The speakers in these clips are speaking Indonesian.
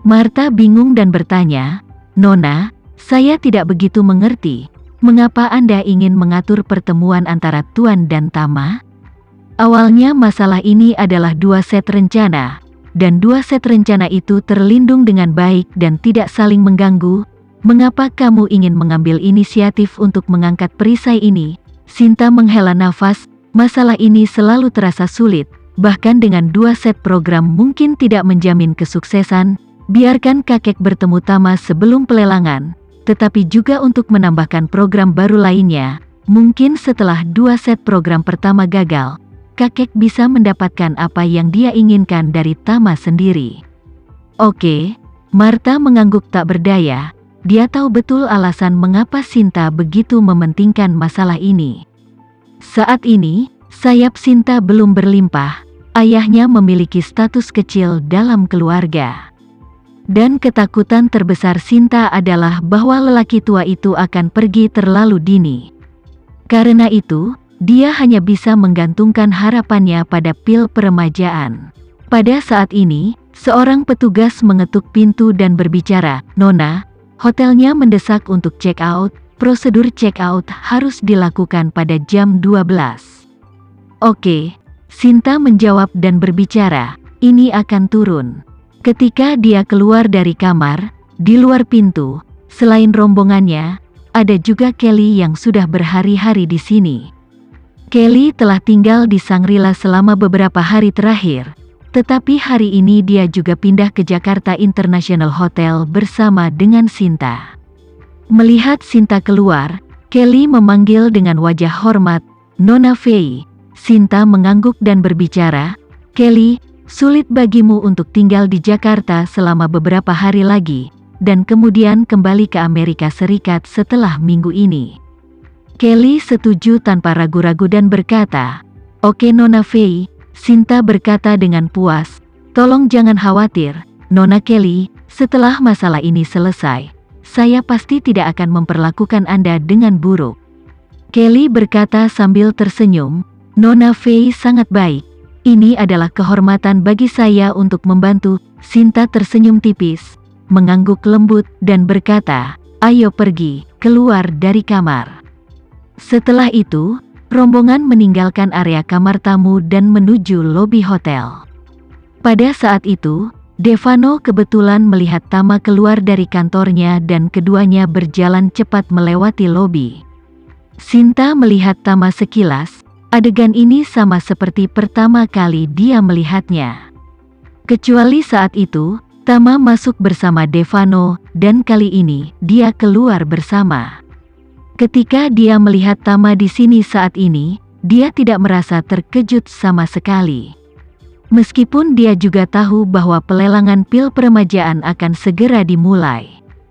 Martha bingung dan bertanya, "Nona, saya tidak begitu mengerti. Mengapa Anda ingin mengatur pertemuan antara Tuan dan Tama?" Awalnya masalah ini adalah 2 set rencana, dan 2 set rencana itu terlindung dengan baik dan tidak saling mengganggu. Mengapa kamu ingin mengambil inisiatif untuk mengangkat perisai ini? Sinta menghela nafas, masalah ini selalu terasa sulit, bahkan dengan 2 set program mungkin tidak menjamin kesuksesan. Biarkan kakek bertemu Tama sebelum pelelangan, tetapi juga untuk menambahkan program baru lainnya. Mungkin setelah 2 set program pertama gagal, kakek bisa mendapatkan apa yang dia inginkan dari Tama sendiri. Oke, Martha mengangguk tak berdaya. Dia tahu betul alasan mengapa Sinta begitu mementingkan masalah ini. Saat ini, sayap Sinta belum berlimpah. Ayahnya memiliki status kecil dalam keluarga. Dan ketakutan terbesar Sinta adalah bahwa lelaki tua itu akan pergi terlalu dini. Karena itu, dia hanya bisa menggantungkan harapannya pada pil peremajaan. Pada saat ini, seorang petugas mengetuk pintu dan berbicara, "Nona, hotelnya mendesak untuk check out. Prosedur check out harus dilakukan pada jam 12. Oke, Sinta menjawab dan berbicara, "Ini akan turun." Ketika dia keluar dari kamar, di luar pintu, selain rombongannya, ada juga Kelly yang sudah berhari-hari di sini. Kelly telah tinggal di Shangri-La selama beberapa hari terakhir, tetapi hari ini dia juga pindah ke Jakarta International Hotel bersama dengan Sinta. Melihat Sinta keluar, Kelly memanggil dengan wajah hormat, "Nona Fei." Sinta mengangguk dan berbicara, "Kelly, sulit bagimu untuk tinggal di Jakarta selama beberapa hari lagi, dan kemudian kembali ke Amerika Serikat setelah minggu ini." Kelly setuju tanpa ragu-ragu dan berkata, "Oke Nona Fei." Sinta berkata dengan puas, "Tolong jangan khawatir, Nona Kelly, setelah masalah ini selesai, saya pasti tidak akan memperlakukan Anda dengan buruk." Kelly berkata sambil tersenyum, "Nona Fei sangat baik. Ini adalah kehormatan bagi saya untuk membantu." Sinta tersenyum tipis, mengangguk lembut dan berkata, "Ayo pergi, keluar dari kamar." Setelah itu, rombongan meninggalkan area kamar tamu dan menuju lobi hotel. Pada saat itu, Devano kebetulan melihat Tama keluar dari kantornya dan keduanya berjalan cepat melewati lobi. Sinta melihat Tama sekilas. Adegan ini sama seperti pertama kali dia melihatnya. Kecuali saat itu, Tama masuk bersama Devano, dan kali ini dia keluar bersama. Ketika dia melihat Tama di sini saat ini, dia tidak merasa terkejut sama sekali. Meskipun dia juga tahu bahwa pelelangan pil peremajaan akan segera dimulai.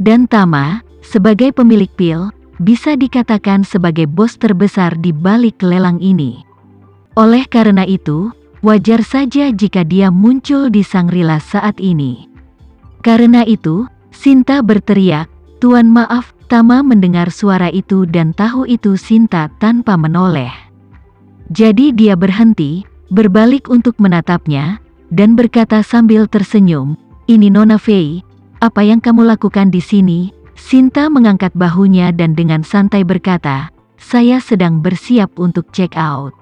Dan Tama, sebagai pemilik pil, bisa dikatakan sebagai bos terbesar di balik lelang ini. Oleh karena itu, wajar saja jika dia muncul di Shangri-La saat ini. Karena itu, Sinta berteriak, "Tuan maaf." Tama mendengar suara itu dan tahu itu Sinta tanpa menoleh. Jadi dia berhenti, berbalik untuk menatapnya, dan berkata sambil tersenyum, "Ini Nona Fei, apa yang kamu lakukan di sini?" Sinta mengangkat bahunya dan dengan santai berkata, "Saya sedang bersiap untuk check out.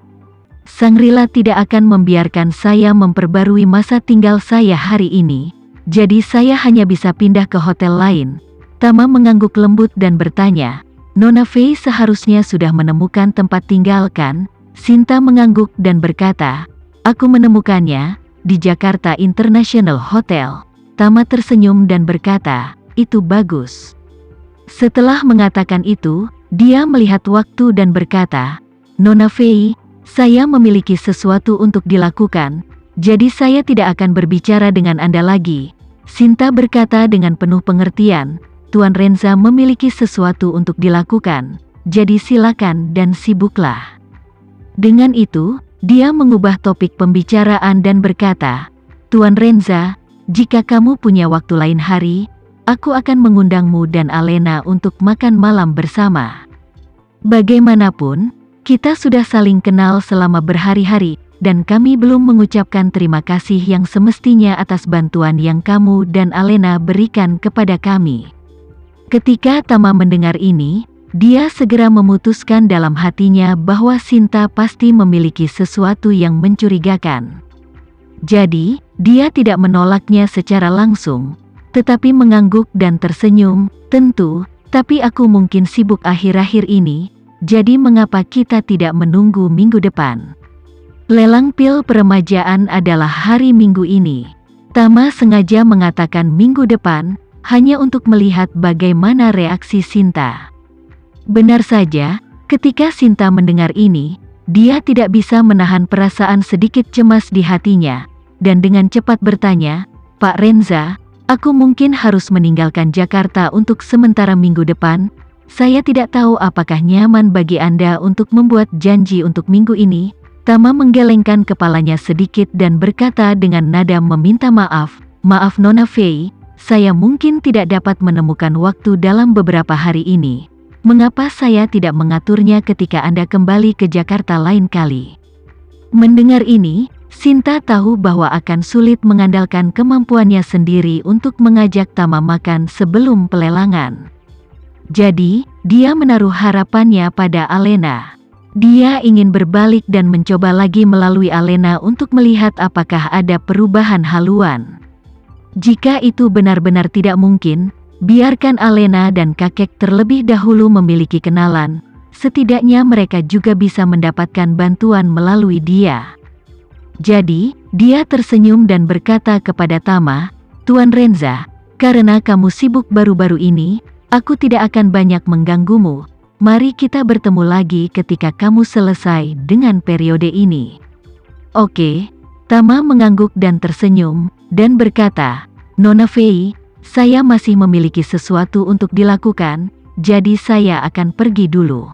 Shangri-La tidak akan membiarkan saya memperbarui masa tinggal saya hari ini, jadi saya hanya bisa pindah ke hotel lain." Tama mengangguk lembut dan bertanya, "Nona Fei seharusnya sudah menemukan tempat tinggal kan?" Sinta mengangguk dan berkata, "Aku menemukannya, di Jakarta International Hotel." Tama tersenyum dan berkata, "Itu bagus." Setelah mengatakan itu, dia melihat waktu dan berkata, "Nona Fei, saya memiliki sesuatu untuk dilakukan, jadi saya tidak akan berbicara dengan Anda lagi." Sinta berkata dengan penuh pengertian, "Tuan Renza memiliki sesuatu untuk dilakukan, jadi silakan dan sibuklah." Dengan itu, dia mengubah topik pembicaraan dan berkata, "Tuan Renza, jika kamu punya waktu lain hari, aku akan mengundangmu dan Alena untuk makan malam bersama. Bagaimanapun, kita sudah saling kenal selama berhari-hari." dan kami belum mengucapkan terima kasih yang semestinya atas bantuan yang kamu dan Alena berikan kepada kami." Ketika Tama mendengar ini, dia segera memutuskan dalam hatinya bahwa Sinta pasti memiliki sesuatu yang mencurigakan. Jadi, dia tidak menolaknya secara langsung, tetapi mengangguk dan tersenyum. "Tentu, tapi aku mungkin sibuk akhir-akhir ini, jadi mengapa kita tidak menunggu minggu depan?" Lelang pil peremajaan adalah hari Minggu ini. Tama sengaja mengatakan minggu depan, hanya untuk melihat bagaimana reaksi Sinta. Benar saja, ketika Sinta mendengar ini, dia tidak bisa menahan perasaan sedikit cemas di hatinya, dan dengan cepat bertanya, "Pak Renza, aku mungkin harus meninggalkan Jakarta untuk sementara minggu depan. Saya tidak tahu apakah nyaman bagi Anda untuk membuat janji untuk minggu ini." Tama menggelengkan kepalanya sedikit dan berkata dengan nada meminta maaf, "Maaf Nona Fei, saya mungkin tidak dapat menemukan waktu dalam beberapa hari ini. Mengapa saya tidak mengaturnya ketika Anda kembali ke Jakarta lain kali?" Mendengar ini, Sinta tahu bahwa akan sulit mengandalkan kemampuannya sendiri untuk mengajak Tama makan sebelum pelelangan. Jadi, dia menaruh harapannya pada Alena. Dia ingin berbalik dan mencoba lagi melalui Alena untuk melihat apakah ada perubahan haluan. Jika itu benar-benar tidak mungkin, biarkan Alena dan kakek terlebih dahulu memiliki kenalan. Setidaknya mereka juga bisa mendapatkan bantuan melalui dia. Jadi, dia tersenyum dan berkata kepada Tama, "Tuan Renza, karena kamu sibuk baru-baru ini, aku tidak akan banyak mengganggumu. Mari kita bertemu lagi ketika kamu selesai dengan periode ini." "Oke." Tama mengangguk dan tersenyum, dan berkata, "Nona Fei, saya masih memiliki sesuatu untuk dilakukan, jadi saya akan pergi dulu."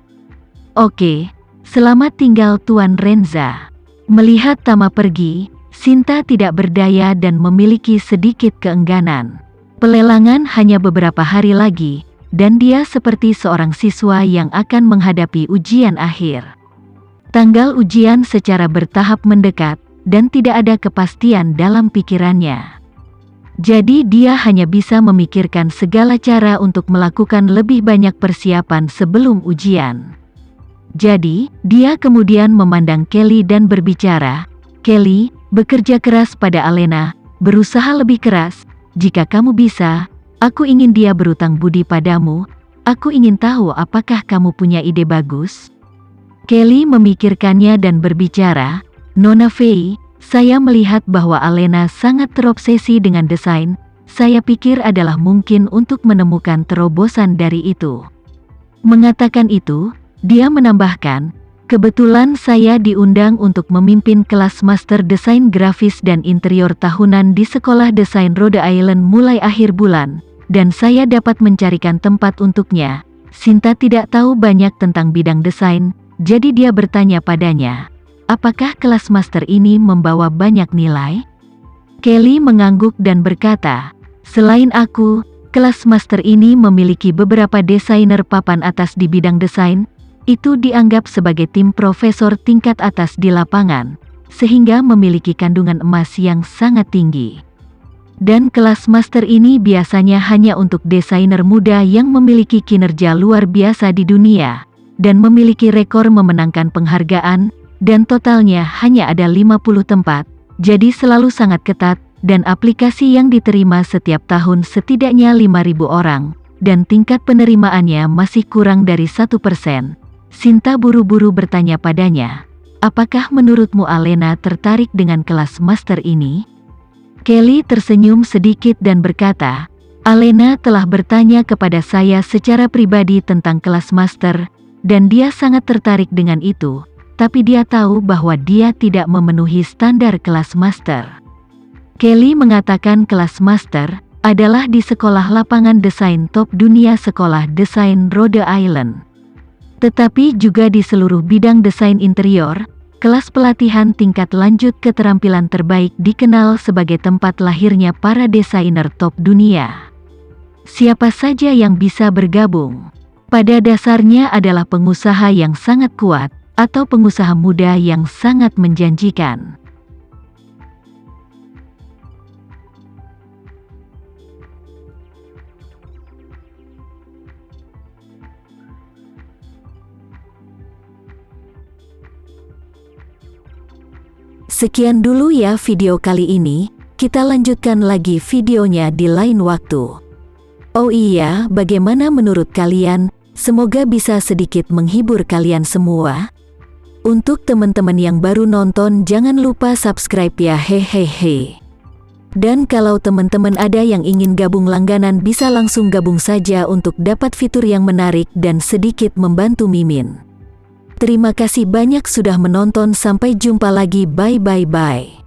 "Oke, selamat tinggal Tuan Renza." Melihat Tama pergi, Sinta tidak berdaya dan memiliki sedikit keengganan. Pelelangan hanya beberapa hari lagi, dan dia seperti seorang siswa yang akan menghadapi ujian akhir. Tanggal ujian secara bertahap mendekat, dan tidak ada kepastian dalam pikirannya. Jadi dia hanya bisa memikirkan segala cara untuk melakukan lebih banyak persiapan sebelum ujian. Jadi, dia kemudian memandang Kelly dan berbicara, "Kelly, bekerja keras pada Alena, berusaha lebih keras. Jika kamu bisa, aku ingin dia berutang budi padamu. Aku ingin tahu apakah kamu punya ide bagus?" Kelly memikirkannya dan berbicara, "Nona Fei, saya melihat bahwa Alena sangat terobsesi dengan desain. Saya pikir adalah mungkin untuk menemukan terobosan dari itu." Mengatakan itu, dia menambahkan, "Kebetulan saya diundang untuk memimpin kelas master desain grafis dan interior tahunan di Sekolah Desain Rhode Island mulai akhir bulan, dan saya dapat mencarikan tempat untuknya." Sinta tidak tahu banyak tentang bidang desain, jadi dia bertanya padanya, "Apakah kelas master ini membawa banyak nilai?" Kelly mengangguk dan berkata, "Selain aku, kelas master ini memiliki beberapa desainer papan atas di bidang desain. Itu dianggap sebagai tim profesor tingkat atas di lapangan, sehingga memiliki kandungan emas yang sangat tinggi. Dan kelas master ini biasanya hanya untuk desainer muda yang memiliki kinerja luar biasa di dunia, dan memiliki rekor memenangkan penghargaan, dan totalnya hanya ada 50 tempat, jadi selalu sangat ketat, dan aplikasi yang diterima setiap tahun setidaknya 5.000 orang, dan tingkat penerimaannya masih kurang dari 1%. Sinta buru-buru bertanya padanya, "Apakah menurutmu Alena tertarik dengan kelas master ini?" Kelly tersenyum sedikit dan berkata, "Alena telah bertanya kepada saya secara pribadi tentang kelas master, dan dia sangat tertarik dengan itu, tapi dia tahu bahwa dia tidak memenuhi standar kelas master." Kelly mengatakan kelas master adalah di sekolah lapangan desain top dunia, Sekolah Desain Rhode Island. Tetapi juga di seluruh bidang desain interior, kelas pelatihan tingkat lanjut keterampilan terbaik dikenal sebagai tempat lahirnya para desainer top dunia. Siapa saja yang bisa bergabung, pada dasarnya adalah pengusaha yang sangat kuat, atau pengusaha muda yang sangat menjanjikan. Sekian dulu ya video kali ini, kita lanjutkan lagi videonya di lain waktu. Oh iya, bagaimana menurut kalian? Semoga bisa sedikit menghibur kalian semua. Untuk teman-teman yang baru nonton, jangan lupa subscribe ya, hehehe. Dan kalau teman-teman ada yang ingin gabung langganan, bisa langsung gabung saja untuk dapat fitur yang menarik dan sedikit membantu Mimin. Terima kasih banyak sudah menonton, sampai jumpa lagi, bye.